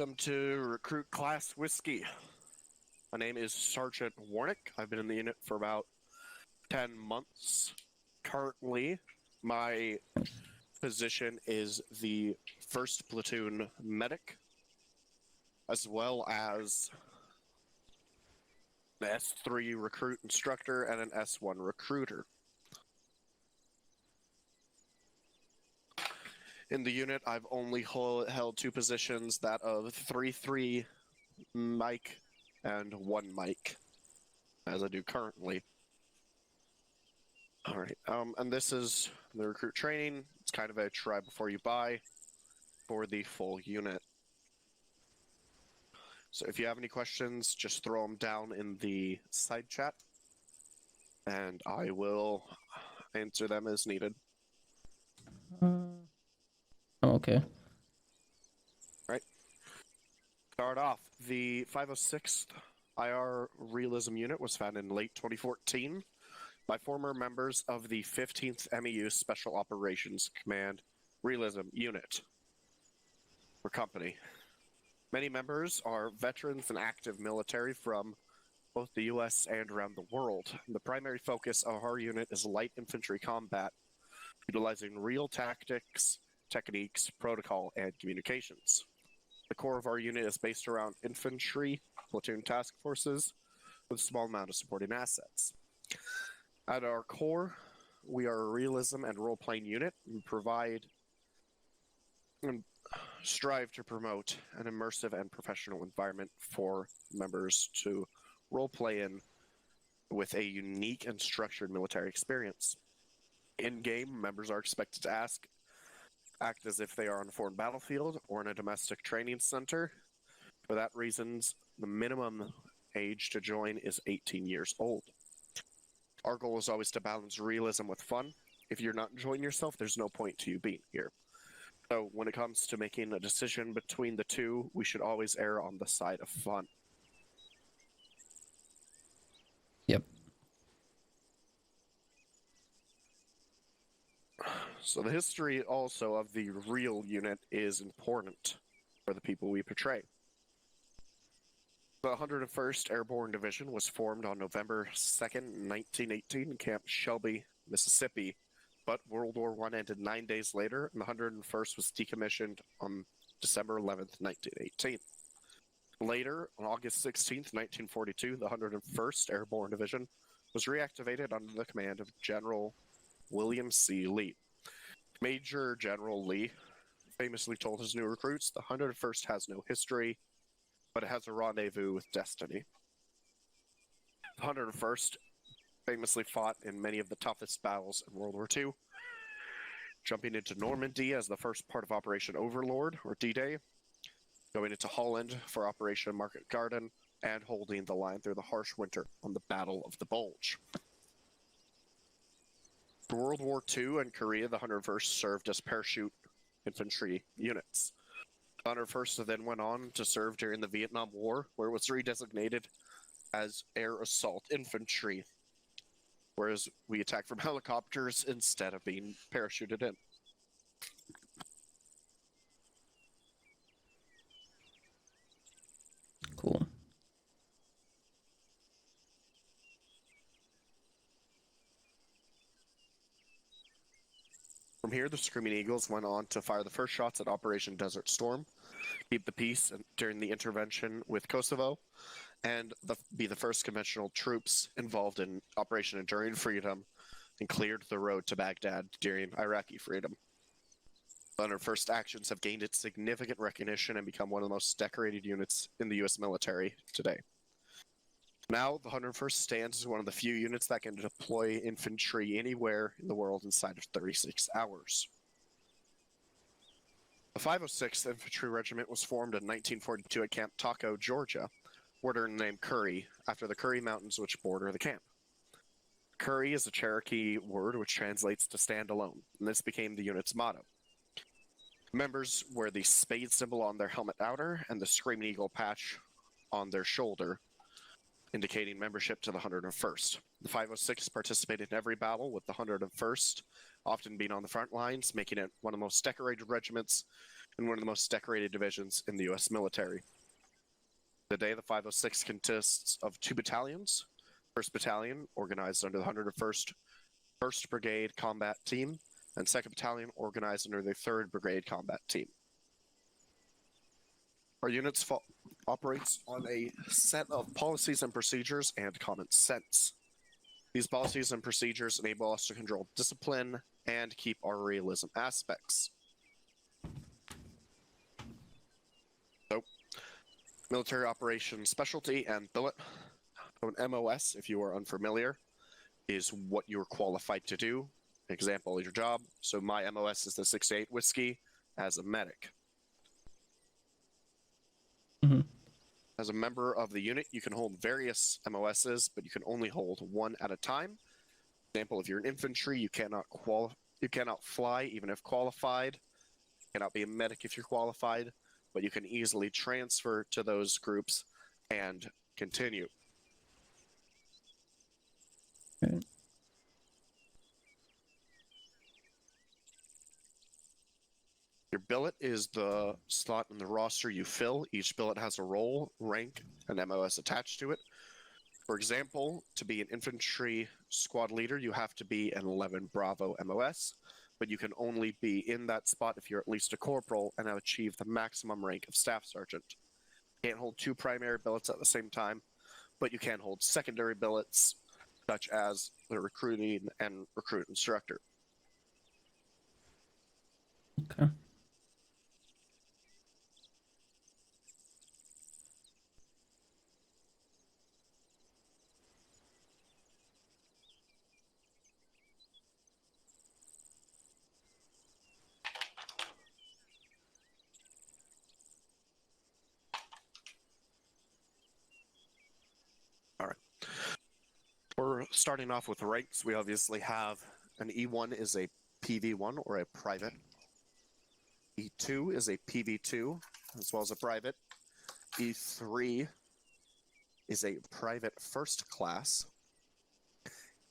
Welcome to Recruit Class Whiskey. My name is Sergeant Warnick. I've been in the unit for about 10 months. Currently, my position is the 1st Platoon Medic, as well as an S3 Recruit Instructor and an S1 Recruiter. In the unit, I've only held 2 positions, that of 3-3 mic and 1 mic, as I do currently. Alright, and this is the recruit training. It's kind of a try before you buy for the full unit. So if you have any questions, just throw them down in the side chat, and I will answer them as needed. Okay. Right. Start off. The 506th IR Realism Unit was founded in late 2014 by former members of the 15th MEU Special Operations Command Realism Unit or Company. Many members are veterans and active military from both the US and around the world. The primary focus of our unit is light infantry combat, utilizing real tactics, techniques, protocol, and communications. The core of our unit is based around infantry, platoon task forces, with a small amount of supporting assets. At our core, we are a realism and role-playing unit and provide and strive to promote an immersive and professional environment for members to role-play in with a unique and structured military experience. In-game, members are expected to act as if they are on a foreign battlefield or in a domestic training center. For that reason, the minimum age to join is 18 years old. Our goal is always to balance realism with fun. If you're not enjoying yourself, there's no point to you being here. So when it comes to making a decision between the two, we should always err on the side of fun. Yep. So the history also of the real unit is important for the people we portray. The 101st Airborne Division was formed on November 2nd, 1918 in Camp Shelby, Mississippi, but World War I ended 9 days later, and the 101st was decommissioned on December 11th, 1918. Later, on August 16th, 1942, the 101st Airborne Division was reactivated under the command of General William C. Lee. Major General Lee famously told his new recruits, the 101st has no history, but it has a rendezvous with destiny. The 101st famously fought in many of the toughest battles in World War II, jumping into Normandy as the first part of Operation Overlord, or D-Day, going into Holland for Operation Market Garden, and holding the line through the harsh winter on the Battle of the Bulge. For World War II and Korea, the 101st served as parachute infantry units. The 101st then went on to serve during the Vietnam War, where it was redesignated as Air Assault Infantry, whereas we attacked from helicopters instead of being parachuted in. Cool. From here, the Screaming Eagles went on to fire the first shots at Operation Desert Storm, keep the peace during the intervention with Kosovo, and be the first conventional troops involved in Operation Enduring Freedom, and cleared the road to Baghdad during Iraqi freedom. The 101st actions have gained its significant recognition and become one of the most decorated units in the U.S. military today. Now, the 101st stands as one of the few units that can deploy infantry anywhere in the world inside of 36 hours. The 506th Infantry Regiment was formed in 1942 at Camp Taco, Georgia, ordered the name Curry, after the Curry Mountains which border the camp. Curry is a Cherokee word which translates to stand alone, and this became the unit's motto. Members wear the spade symbol on their helmet outer and the Screaming Eagle patch on their shoulder, indicating membership to the 101st. The 506 participated in every battle with the 101st often being on the front lines, making it one of the most decorated regiments and one of the most decorated divisions in the U.S. military. Today, the 506 consists of 2 battalions. 1st Battalion, organized under the 101st 1st Brigade Combat Team, and 2nd Battalion, organized under the 3rd Brigade Combat Team. Our units operates on a set of policies and procedures and common sense. These policies and procedures enable us to control discipline and keep our realism aspects. So, military operations specialty and billet. So an MOS, if you are unfamiliar, is what you're qualified to do. Example is your job. So my MOS is the 68 Whiskey as a medic. Mm-hmm. As a member of the unit, you can hold various MOSs, but you can only hold one at a time. For example, if you're an infantry, you cannot fly even if qualified. You cannot be a medic if you're qualified, but you can easily transfer to those groups and continue. Okay. Your billet is the slot in the roster you fill. Each billet has a role, rank, and MOS attached to it. For example, to be an infantry squad leader, you have to be an 11 Bravo MOS, but you can only be in that spot if you're at least a corporal and have achieved the maximum rank of staff sergeant. You can't hold 2 primary billets at the same time, but you can hold secondary billets, such as the recruiting and recruit instructor. Okay. All right. We're starting off with ranks. We obviously have an E1 is a PV1 or a private. E2 is a PV2 as well as a private. E3 is a private first class.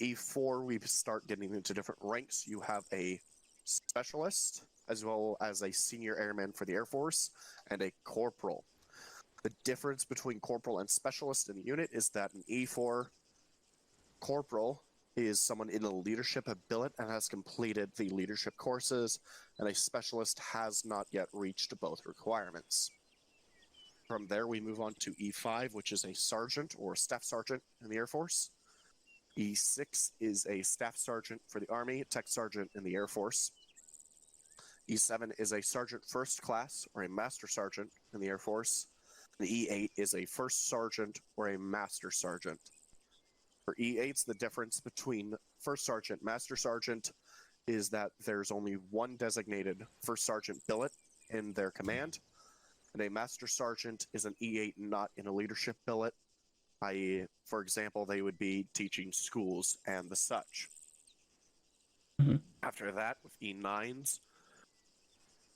E4, we start getting into different ranks. You have a specialist as well as a senior airman for the Air Force and a corporal. The difference between corporal and specialist in the unit is that an E4 corporal is someone in a leadership billet and has completed the leadership courses, and a specialist has not yet reached both requirements. From there, we move on to E5, which is a sergeant or staff sergeant in the Air Force. E6 is a staff sergeant for the Army, tech sergeant in the Air Force. E7 is a sergeant first class or a master sergeant in the Air Force. The E8 is a first sergeant or a master sergeant. For E8s, the difference between first sergeant, master sergeant is that there's only one designated first sergeant billet in their command, and a master sergeant is an E8 not in a leadership billet, i.e., for example, they would be teaching schools and the such. Mm-hmm. After that, with E9s,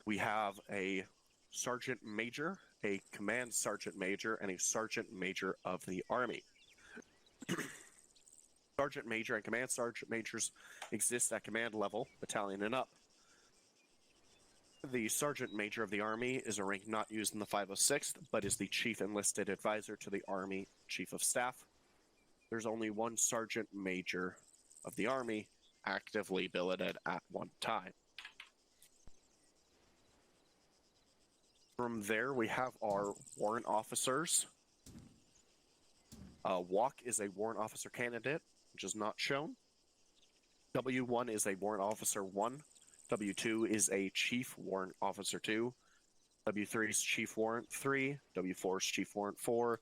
we have a sergeant major, a command sergeant major, and a sergeant major of the Army. Sergeant major and command sergeant majors exist at command level, battalion and up. The sergeant major of the Army is a rank not used in the 506th, but is the chief enlisted advisor to the Army Chief of Staff. There's only one sergeant major of the Army actively billeted at one time. From there, we have our warrant officers. WOC is a warrant officer candidate, which is not shown. W1 is a warrant officer 1. W2 is a chief warrant officer 2. W3 is chief warrant 3. W4 is chief warrant 4.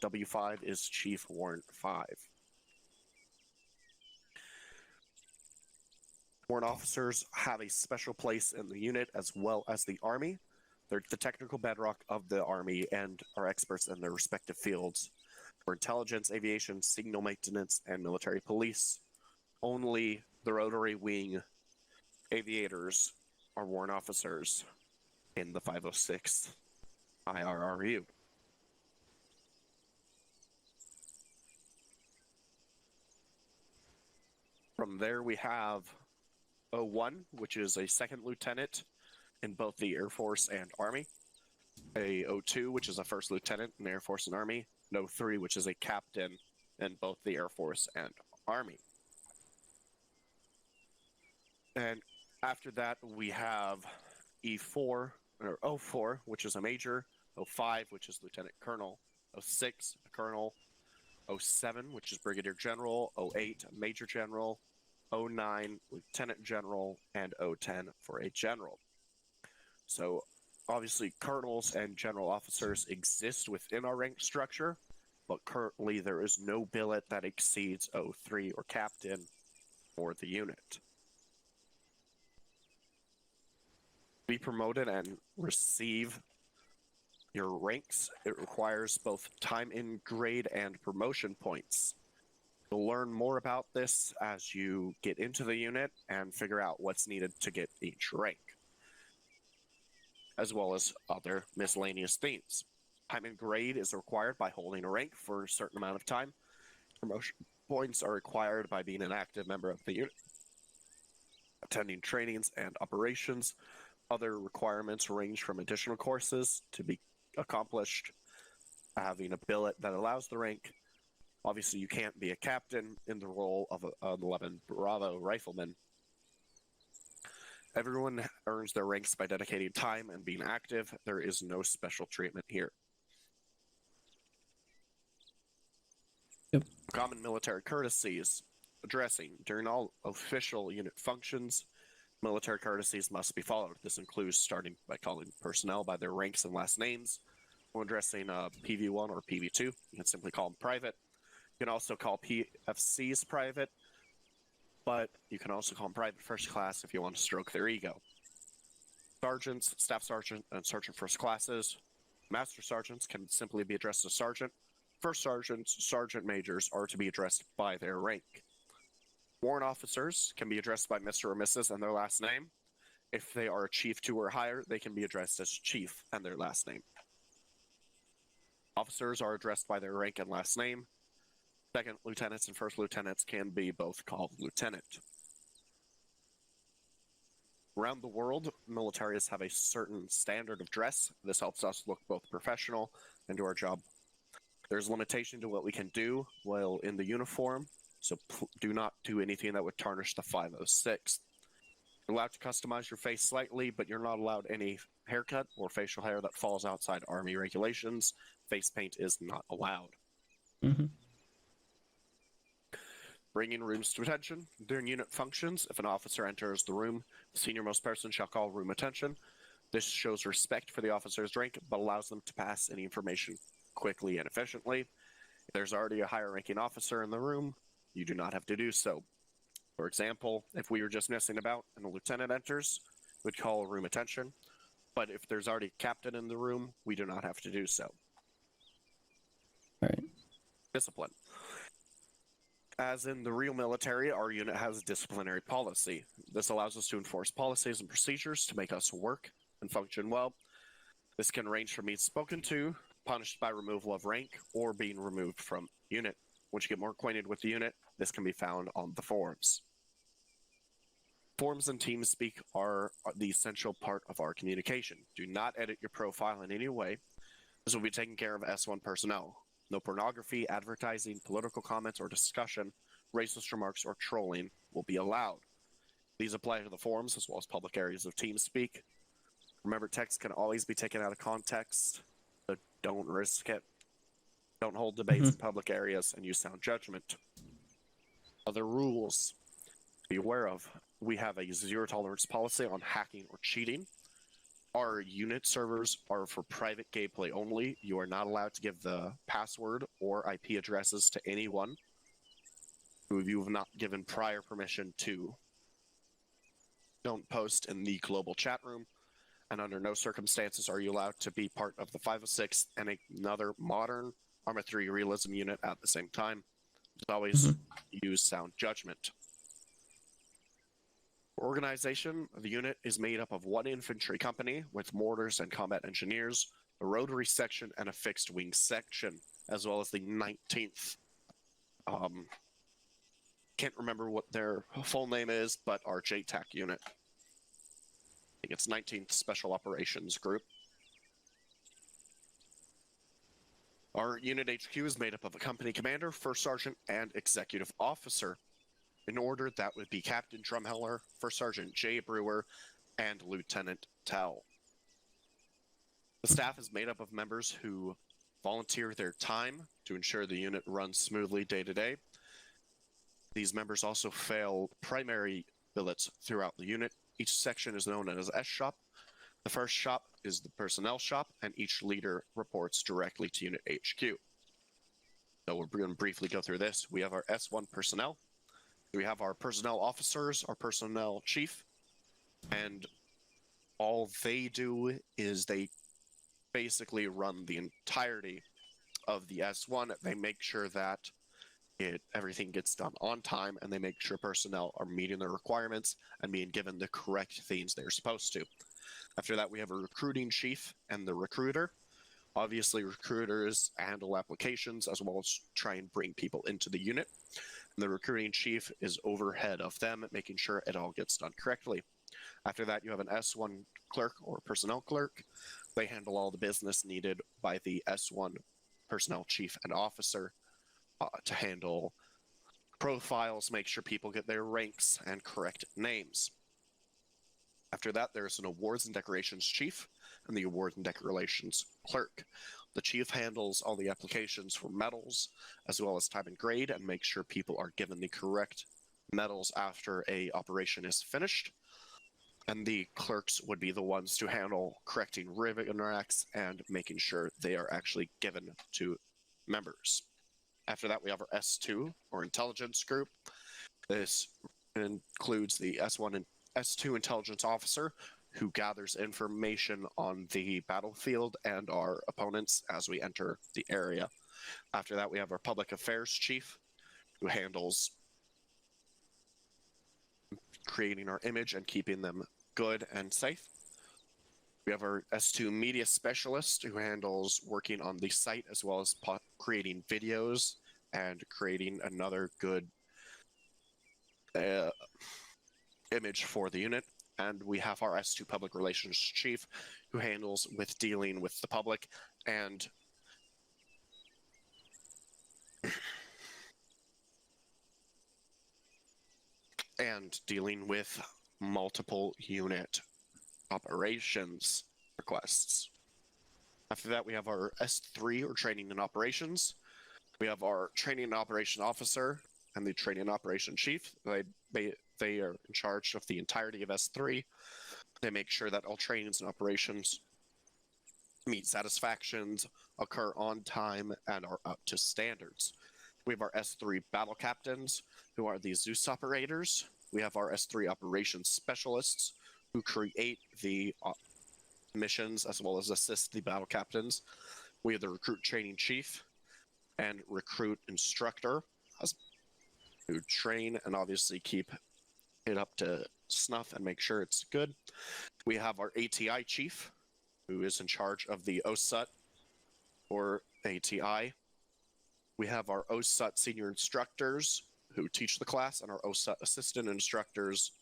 W5 is chief warrant 5. Warrant officers have a special place in the unit as well as the Army. They're the technical bedrock of the Army and are experts in their respective fields. For intelligence, aviation, signal maintenance, and military police. Only the rotary wing aviators are warrant officers in the 506 IRRU. From there, we have 01, which is a second lieutenant in both the Air Force and Army. A 02, which is a first lieutenant in Air Force and Army. And 03, which is a captain in both the Air Force and Army. And after that, we have E4, or 04, which is a major. 05, which is lieutenant colonel. 06, a colonel. 07, which is brigadier general. 08, major general. 09, lieutenant general. And 010 for a general. So obviously, colonels and general officers exist within our rank structure, but currently there is no billet that exceeds 03 or captain for the unit. To be promoted and receive your ranks, it requires both time in grade and promotion points. You'll learn more about this as you get into the unit and figure out what's needed to get each rank, as well as other miscellaneous themes. Time and grade is required by holding a rank for a certain amount of time. Promotion points are required by being an active member of the unit, attending trainings and operations. Other requirements range from additional courses to be accomplished, having a billet that allows the rank. Obviously, you can't be a captain in the role of an 11 Bravo rifleman. Everyone earns their ranks by dedicating time and being active. There is no special treatment here. Yep. Common military courtesies. Addressing. During all official unit functions, military courtesies must be followed. This includes starting by calling personnel by their ranks and last names. When addressing PV1 or PV2, you can simply call them private. You can also call PFCs private, but you can also call them private first class if you want to stroke their ego. Sergeants, staff sergeant, and sergeant first classes. Master sergeants can simply be addressed as sergeant. First sergeants, sergeant majors are to be addressed by their rank. Warrant officers can be addressed by Mr. or Mrs. and their last name. If they are a chief 2 or higher, they can be addressed as chief and their last name. Officers are addressed by their rank and last name. Second lieutenants and first lieutenants can be both called lieutenant. Around the world, militaries have a certain standard of dress. This helps us look both professional and do our job. There's limitation to what we can do while in the uniform, so do not do anything that would tarnish the 506. You're allowed to customize your face slightly, but you're not allowed any haircut or facial hair that falls outside Army regulations. Face paint is not allowed. Mm-hmm. Bringing rooms to attention. During unit functions, if an officer enters the room, the senior-most person shall call room attention. This shows respect for the officer's rank, but allows them to pass any information quickly and efficiently. If there's already a higher-ranking officer in the room, you do not have to do so. For example, if we were just messing about and a lieutenant enters, we'd call room attention. But if there's already a captain in the room, we do not have to do so. All right. Discipline. As in the real military, our unit has a disciplinary policy. This allows us to enforce policies and procedures to make us work and function well. This can range from being spoken to, punished by removal of rank, or being removed from unit. Once you get more acquainted with the unit, this can be found on the forums. Forums and TeamSpeak are the essential part of our communication. Do not edit your profile in any way. This will be taken care of S1 personnel. No pornography, advertising, political comments, or discussion, racist remarks, or trolling will be allowed. These apply to the forums as well as public areas of TeamSpeak. Remember, text can always be taken out of context, so don't risk it. Don't hold debates in public areas and use sound judgment. Other rules to be aware of. We have a zero-tolerance policy on hacking or cheating. Our unit servers are for private gameplay only. You are not allowed to give the password or IP addresses to anyone who you have not given prior permission to. Don't post in the global chat room, and under no circumstances are you allowed to be part of the 506 and another modern ArmA 3 realism unit at the same time. Just always use sound judgment. Organization, the unit is made up of one infantry company with mortars and combat engineers, a rotary section, and a fixed wing section, as well as the 19th can't remember what their full name is, but our JTAC unit. I think it's 19th Special Operations Group. Our unit HQ is made up of a company commander, first sergeant, and executive officer. In order, that would be Captain Drumheller, First Sergeant J. Brewer, and Lieutenant Tell. The staff is made up of members who volunteer their time to ensure the unit runs smoothly day to day. These members also fill primary billets throughout the unit. Each section is known as S shop. The first shop is the personnel shop, and each leader reports directly to Unit HQ. So we're going to briefly go through this. We have our S1 personnel. We have our personnel officers, our personnel chief, and all they do is they basically run the entirety of the S1. They make sure that everything gets done on time, and they make sure personnel are meeting their requirements and being given the correct things they're supposed to. After that, we have a recruiting chief and the recruiter. Obviously, recruiters handle applications as well as try and bring people into the unit. And the recruiting chief is overhead of them, making sure it all gets done correctly. After that, you have an S1 clerk or personnel clerk. They handle all the business needed by the S1 personnel chief and officer to handle profiles, make sure people get their ranks and correct names. After that, there's an awards and decorations chief and the awards and decorations clerk. The chief handles all the applications for medals as well as time and grade, and makes sure people are given the correct medals after a operation is finished. And the clerks would be the ones to handle correcting ribbon racks and making sure they are actually given to members. After that, we have our S2 or intelligence group. This includes the S1 and S2 intelligence officer, who gathers information on the battlefield and our opponents as we enter the area. After that, we have our public affairs chief, who handles creating our image and keeping them good and safe. We have our S2 media specialist, who handles working on the site as well as creating videos and creating another good image for the unit. And we have our S2 public relations chief, who handles with dealing with the public and dealing with multiple unit operations requests. After that, we have our S3 or training and operations. We have our training and operation officer and the training and operation chief. They are in charge of the entirety of S3. They make sure that all trainings and operations meet satisfactions, occur on time, and are up to standards. We have our S3 battle captains, who are the Zeus operators. We have our S3 operations specialists, who create the missions as well as assist the battle captains. We have the recruit training chief and recruit instructor, who train and obviously keep it up to snuff and make sure it's good. We have our ATI chief, who is in charge of the OSUT or ATI. We have our OSUT senior instructors, who teach the class, and our OSUT assistant instructors,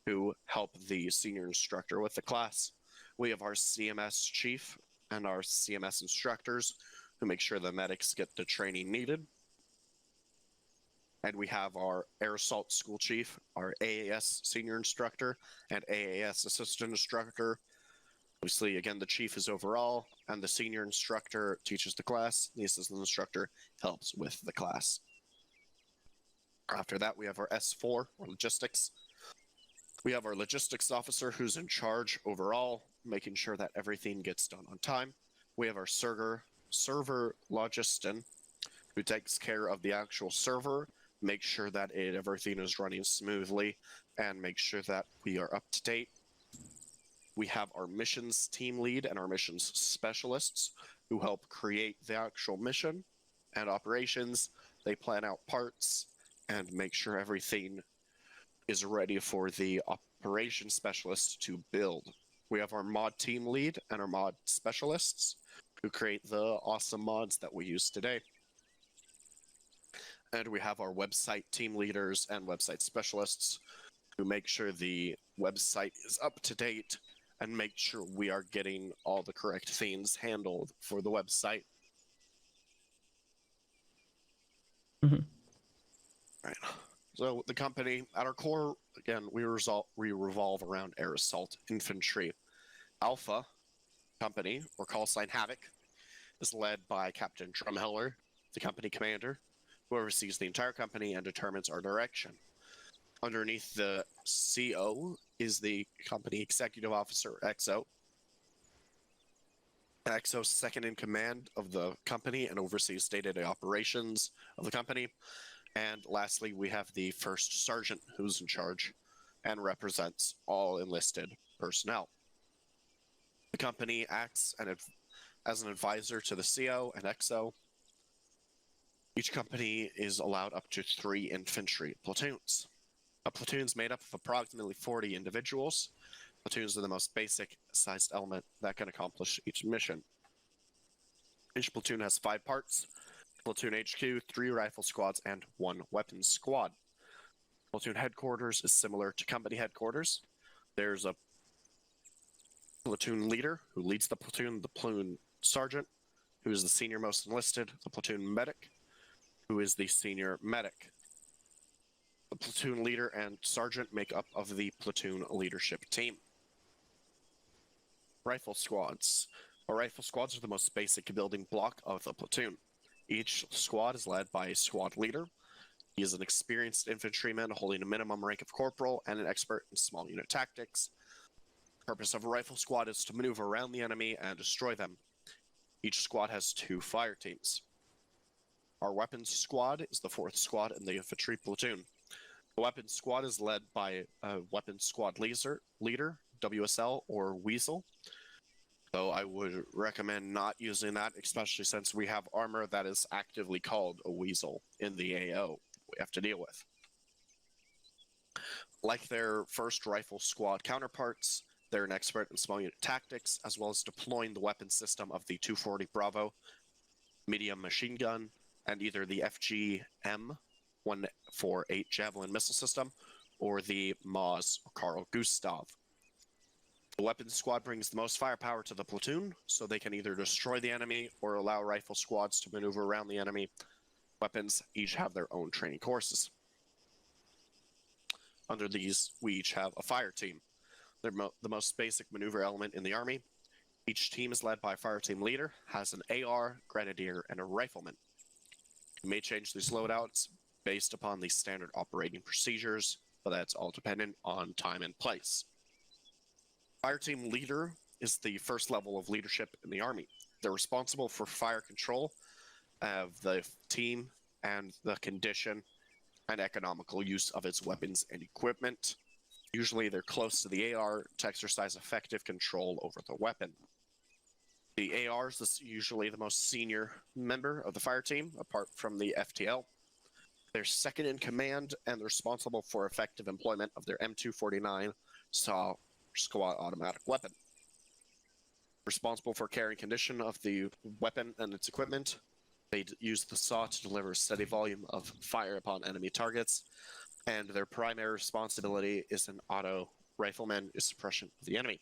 who help the senior instructor with the class. We have our CMS chief and our CMS instructors, who make sure the medics get the training needed. And we have our Air Assault School Chief, our AAS Senior Instructor, and AAS Assistant Instructor. Obviously, again, the Chief is overall, and the Senior Instructor teaches the class. The Assistant Instructor helps with the class. After that, we have our S4, or Logistics. We have our Logistics Officer, who's in charge overall, making sure that everything gets done on time. We have our Server Logistin, who takes care of the actual server, make sure that everything is running smoothly, and make sure that we are up to date. We have our missions team lead and our missions specialists, who help create the actual mission and operations. They plan out parts and make sure everything is ready for the operations specialist to build. We have our mod team lead and our mod specialists, who create the awesome mods that we use today. And we have our website team leaders and website specialists who make sure the website is up to date and make sure we are getting all the correct things handled for the website. Mhm. Right. So the company, at our core, again, we revolve around air assault infantry. Alpha company, or call sign Havoc, is led by Captain Drumheller, the company commander, who oversees the entire company and determines our direction. Underneath the CO is the company executive officer, XO. XO's second in command of the company and oversees day-to-day operations of the company. And lastly, we have the first sergeant, who's in charge and represents all enlisted personnel. The company acts as an advisor to the CO and XO. Each company is allowed up to 3 infantry platoons. A platoon is made up of approximately 40 individuals. Platoons are the most basic sized element that can accomplish each mission. Each platoon has 5 parts: platoon HQ, 3 rifle squads, and 1 weapons squad. Platoon headquarters is similar to company headquarters. There's a platoon leader who leads the platoon sergeant, who is the senior most enlisted, the platoon medic, who is the senior medic. The platoon leader and sergeant make up of the platoon leadership team. Rifle squads. Our rifle squads are the most basic building block of the platoon. Each squad is led by a squad leader. He is an experienced infantryman holding a minimum rank of corporal and an expert in small unit tactics. The purpose of a rifle squad is to maneuver around the enemy and destroy them. Each squad has 2 fire teams. Our weapons squad is the 4th squad in the infantry platoon. The weapons squad is led by a weapons squad leader, WSL or Weasel. So I would recommend not using that, especially since we have armor that is actively called a Weasel in the AO we have to deal with. Like their first rifle squad counterparts, they're an expert in small unit tactics, as well as deploying the weapon system of the 240 Bravo medium machine gun and either the FGM 148 Javelin missile system or the MOS Carl Gustav. The weapons squad brings the most firepower to the platoon, so they can either destroy the enemy or allow rifle squads to maneuver around the enemy. Weapons each have their own training courses. Under these, we each have a fire team. They're the most basic maneuver element in the Army. Each team is led by a fire team leader, has an AR, grenadier, and a rifleman. You may change these loadouts based upon the standard operating procedures, but that's all dependent on time and place. Fire team leader is the first level of leadership in the Army. They're responsible for fire control of the team and the condition and economical use of its weapons and equipment. Usually they're close to the AR to exercise effective control over the weapon. The AR is usually the most senior member of the fire team, apart from the FTL. They're second in command and they're responsible for effective employment of their M249 SAW squad automatic weapon. Responsible for carrying condition of the weapon and its equipment. They use the SAW to deliver a steady volume of fire upon enemy targets, and their primary responsibility is an auto rifleman suppression of the enemy.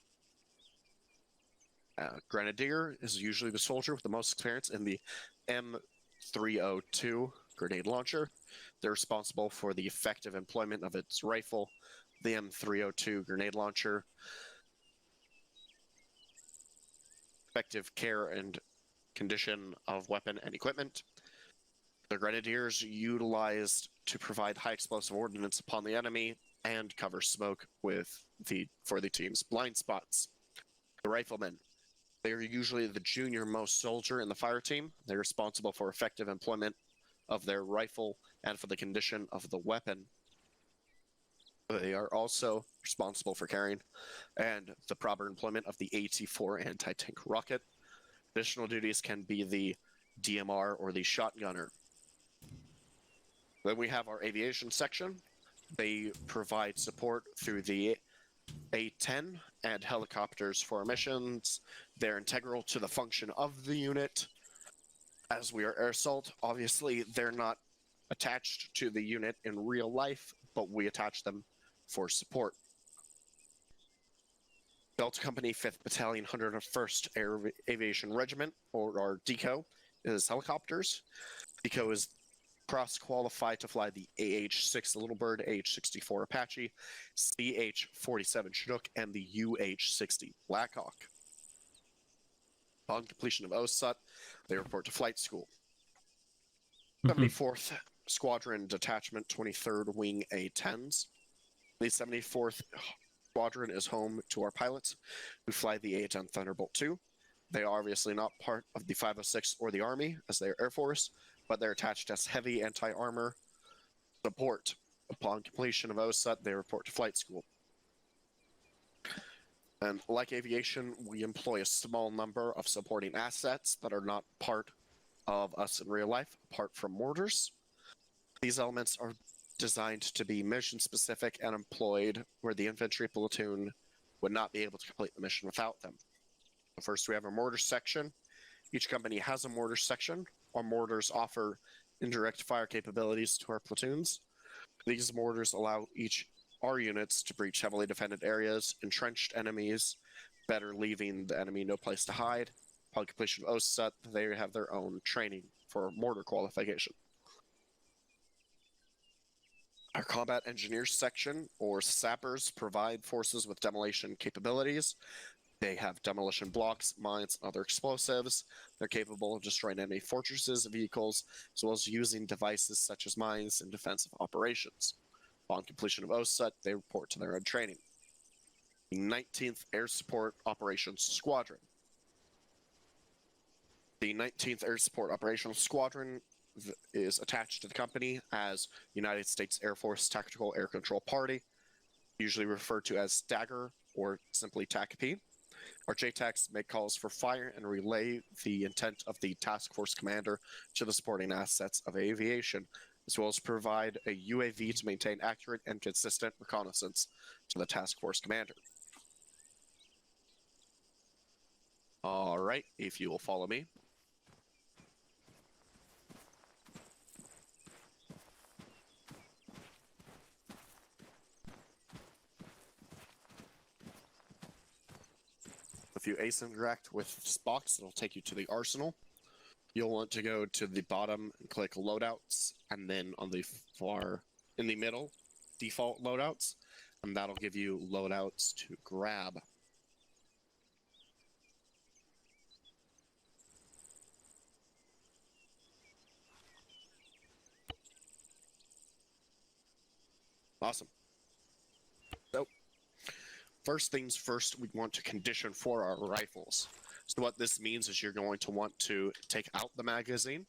Grenadier is usually the soldier with the most experience in the M302 grenade launcher. They're responsible for the effective employment of its rifle, the M302 grenade launcher, effective care and condition of weapon and equipment. The grenadiers utilized to provide high explosive ordnance upon the enemy and cover smoke for the team's blind spots. The riflemen. They are usually the junior most soldier in the fire team. They're responsible for effective employment of their rifle and for the condition of the weapon. They are also responsible for carrying and the proper employment of the AT-4 anti-tank rocket. Additional duties can be the DMR or the shotgunner. Then we have our aviation section. They provide support through the A-10 and helicopters for missions. They're integral to the function of the unit. As we are air assault, obviously they're not attached to the unit in real life, but we attach them for support. Delta Company 5th Battalion 101st Air Aviation Regiment, or DECO, is helicopters. DECO is cross-qualified to fly the AH-6 Little Bird, AH-64 Apache, CH-47 Chinook, and the UH-60 Blackhawk. Upon completion of OSUT, they report to flight school. 74th Squadron Detachment 23rd Wing A-10s. The 74th Squadron is home to our pilots who fly the A-10 Thunderbolt II. They are obviously not part of the 506 or the Army, as they are Air Force, but they're attached as heavy anti-armor support. Upon completion of OSUT, they report to flight school. And like aviation, we employ a small number of supporting assets that are not part of us in real life, apart from mortars. These elements are designed to be mission-specific and employed where the infantry platoon would not be able to complete the mission without them. First, we have a mortar section. Each company has a mortar section. Our mortars offer indirect fire capabilities to our platoons. These mortars allow our units to breach heavily defended areas, entrenched enemies, better leaving the enemy no place to hide. Upon completion of OSUT, they have their own training for mortar qualification. Our combat engineers section, or sappers, provide forces with demolition capabilities. They have demolition blocks, mines, and other explosives. They're capable of destroying enemy fortresses, vehicles, as well as using devices such as mines in defensive operations. Upon completion of OSUT, they report to their own training. The 19th Air Support Operations Squadron. The 19th Air Support Operations Squadron is attached to the company as United States Air Force Tactical Air Control Party, usually referred to as Stagger or simply TACP. Our JTACs make calls for fire and relay the intent of the task force commander to the supporting assets of aviation, as well as provide a UAV to maintain accurate and consistent reconnaissance to the task force commander. All right, if you will follow me. If you interact with this box, it'll take you to the arsenal. You'll want to go to the bottom and click loadouts, and then on the in the middle, default loadouts, and that'll give you loadouts to grab. Awesome. So, first things first, we want to condition for our rifles. So what this means is you're going to want to take out the magazine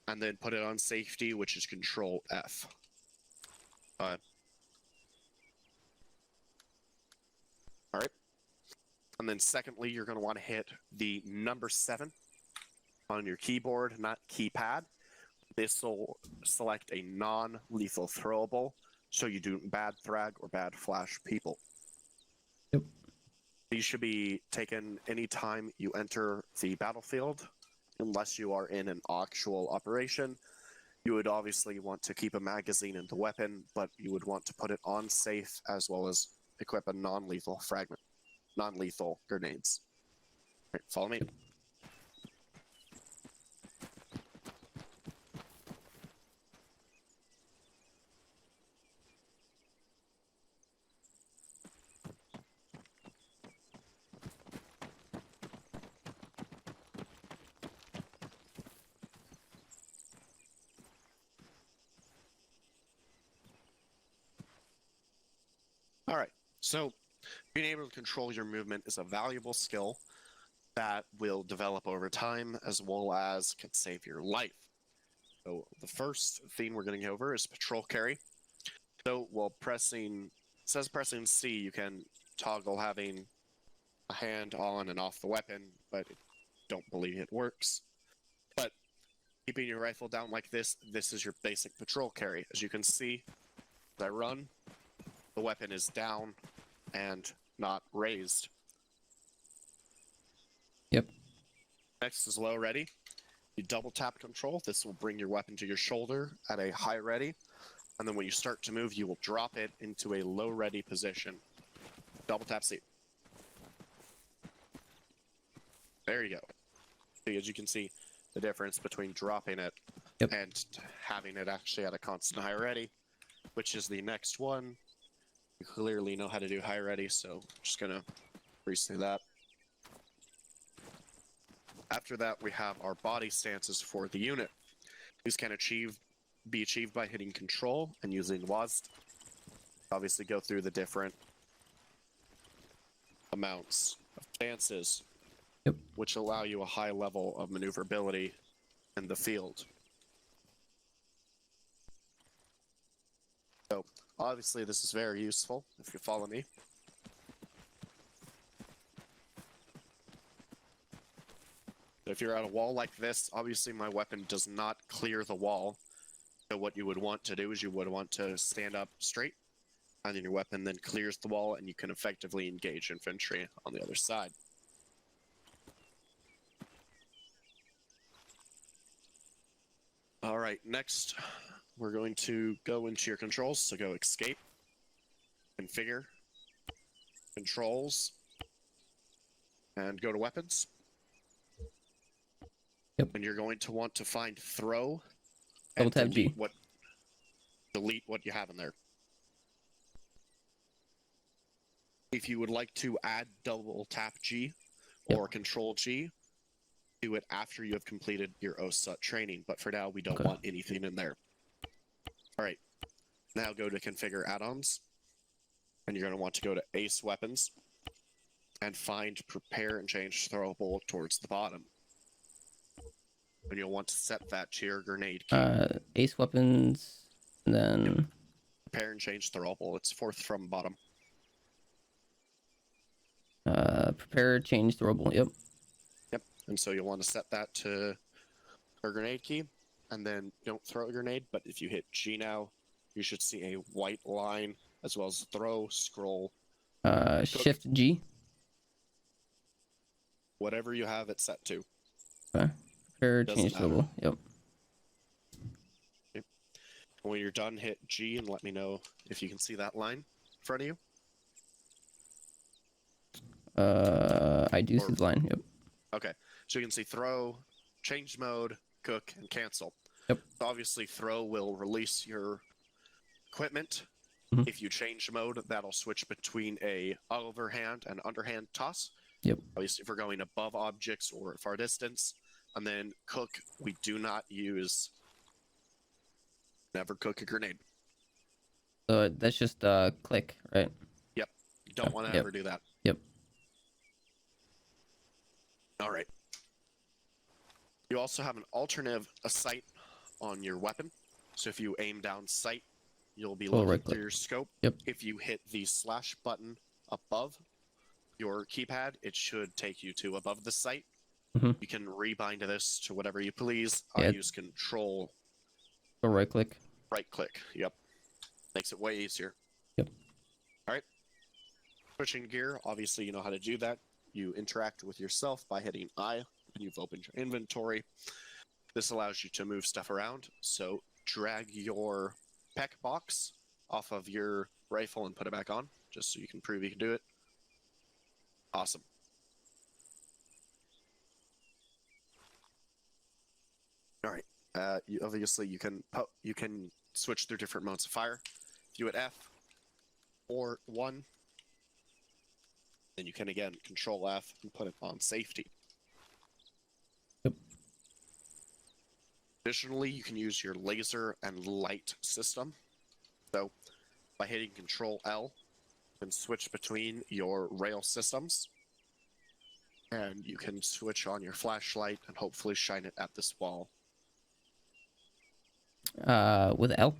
and then put it on safety, which is Control F. All right. And then secondly, you're going to want to hit the number 7 on your keyboard, not keypad. This will select a non-lethal throwable, so you do bad thrag or bad flash people. Yep. These should be taken anytime you enter the battlefield, unless you are in an actual operation. You would obviously want to keep a magazine in the weapon, but you would want to put it on safe as well as equip a non-lethal fragment, non-lethal grenades. All right, follow me. All right, so being able to control your movement is a valuable skill that will develop over time, as well as can save your life. So the first thing we're going to go over is patrol carry. So while pressing C, you can toggle having a hand on and off the weapon, but I don't believe it works. But keeping your rifle down like this is your basic patrol carry. As you can see, as I run, the weapon is down and not raised. Yep. Next is low ready. You double tap control. This will bring your weapon to your shoulder at a high ready. And then when you start to move, you will drop it into a low ready position. Double tap C. There you go. As you can see, the difference between dropping it and having it actually at a constant high ready, which is the next one. You clearly know how to do high ready, so I'm just gonna breeze through that. After that, we have our body stances for the unit. These can be achieved by hitting control and using WASD. Obviously go through the different amounts of stances, which allow you a high level of maneuverability in the field. So obviously this is very useful if you follow me. If you're at a wall like this, obviously my weapon does not clear the wall. So what you would want to do is you would want to stand up straight, and then your weapon then clears the wall, and you can effectively engage infantry on the other side. All right, next we're going to go into your controls. So go escape, configure, controls, and go to weapons. And you're going to want to find throw and delete what you have in there. If you would like to add double tap G or control G, do it after you have completed your OSUT training. But for now, we don't want anything in there. All right. Now go to configure add-ons. And you're going to want to go to Ace Weapons and find prepare and change throwable towards the bottom. And you'll want to set that to your grenade key. Ace Weapons, and then... Prepare and change throwable. It's fourth from bottom. Prepare, change, throwable, yep. And so you'll want to set that to a grenade key. And then don't throw a grenade, but if you hit G now, you should see a white line, as well as throw, scroll. Shift G. Whatever you have it set to. Okay. Prepare, change, throwable, yep. Okay. When you're done, hit G and let me know if you can see that line in front of you. I do see the line, yep. Okay, so you can see throw, change mode, cook, and cancel. Yep. So obviously, throw will release your equipment. If you change mode, that'll switch between a overhand and underhand toss. Yep. Obviously, if we're going above objects or at far distance. And then cook, we do not use. Never cook a grenade. So that's just click, right? Yep. You don't want to ever do that. Yep. All right. You also have an alternative sight on your weapon. So if you aim down sight, you'll be looking through your scope. Yep. If you hit the slash button above your keypad, it should take you to above the sight. You can rebind this to whatever you please. I use control. Or right click. Right click. Yep. Makes it way easier. Yep. All right. Switching gear. Obviously, you know how to do that. You interact with yourself by hitting I, and you've opened your inventory. This allows you to move stuff around. So drag your PEC box off of your rifle and put it back on, just so you can prove you can do it. Awesome. All right. Obviously, you can switch through different modes of fire. If you hit F or 1, then you can again control F and put it on safety. Yep. Additionally, you can use your laser and light system. So, by hitting Control L, you can switch between your rail systems, and you can switch on your flashlight and hopefully shine it at this wall. With L?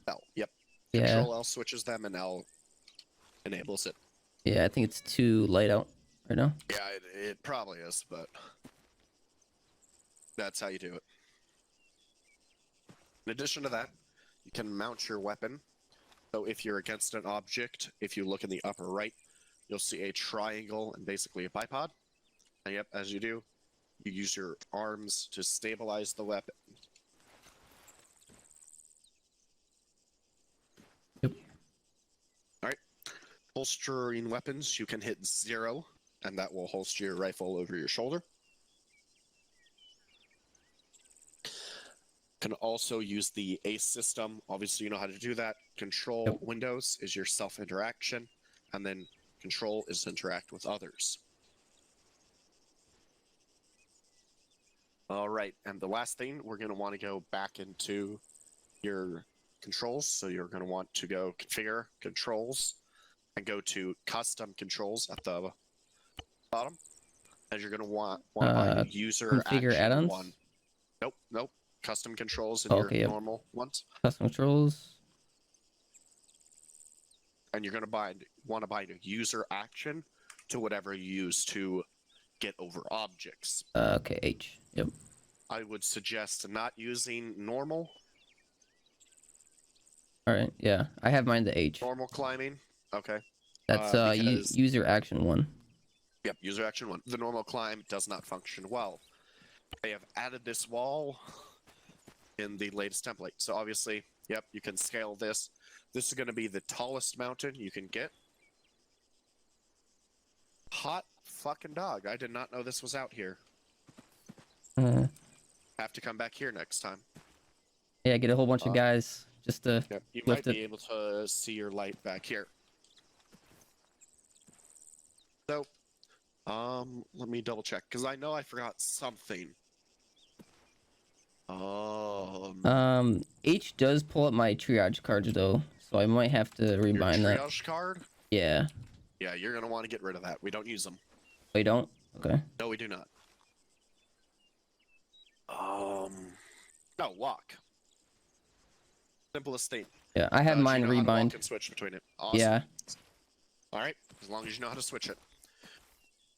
L, yep. Yeah. Control L switches them, and L enables it. Yeah, I think it's too light out right now. Yeah, it probably is, but that's how you do it. In addition to that, you can mount your weapon. So if you're against an object, if you look in the upper right, you'll see a triangle and basically a bipod. And yep, as you do, you use your arms to stabilize the weapon. Yep. Alright. Holstering weapons, you can hit 0, and that will holster your rifle over your shoulder. Can also use the ACE system. Obviously, you know how to do that. Control windows is your self-interaction, and then control is to interact with others. All right, and the last thing, we're going to want to go back into your controls. So you're going to want to go configure controls and go to custom controls at the bottom. And you're going to want to find user configure action add-ons? 1. Nope. Custom controls in Okay, your yep. normal ones. Custom controls. And you're going to want to bind a user action to whatever you use to get over objects. Okay, H. Yep. I would suggest not using normal. All right. Yeah, I have mine to H. Normal climbing. Okay. That's because, user action 1. Yep, user action 1. The normal climb does not function well. They have added this wall in the latest template. So obviously, yep, you can scale this. This is going to be the tallest mountain you can get. Hot fucking dog. I did not know this was out here. Have to come back here next time. Yeah, get a whole bunch of guys just to Yep, you lift might it. be able to see your light back here. So, let me double check, because I know I forgot something. H does pull up my triage cards though, so I might have to rebind your that. triage card? Yeah. Yeah, you're going to want to get rid of that. We don't use them. Oh, you don't? Okay. No, we do not. No, walk. Simplest thing. Yeah, I have mine you know how to walk rebind. and switch between it. Awesome. Yeah. Alright, as long as you know how to switch it.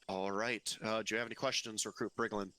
Alright, do you have any questions, Recruit Briglin?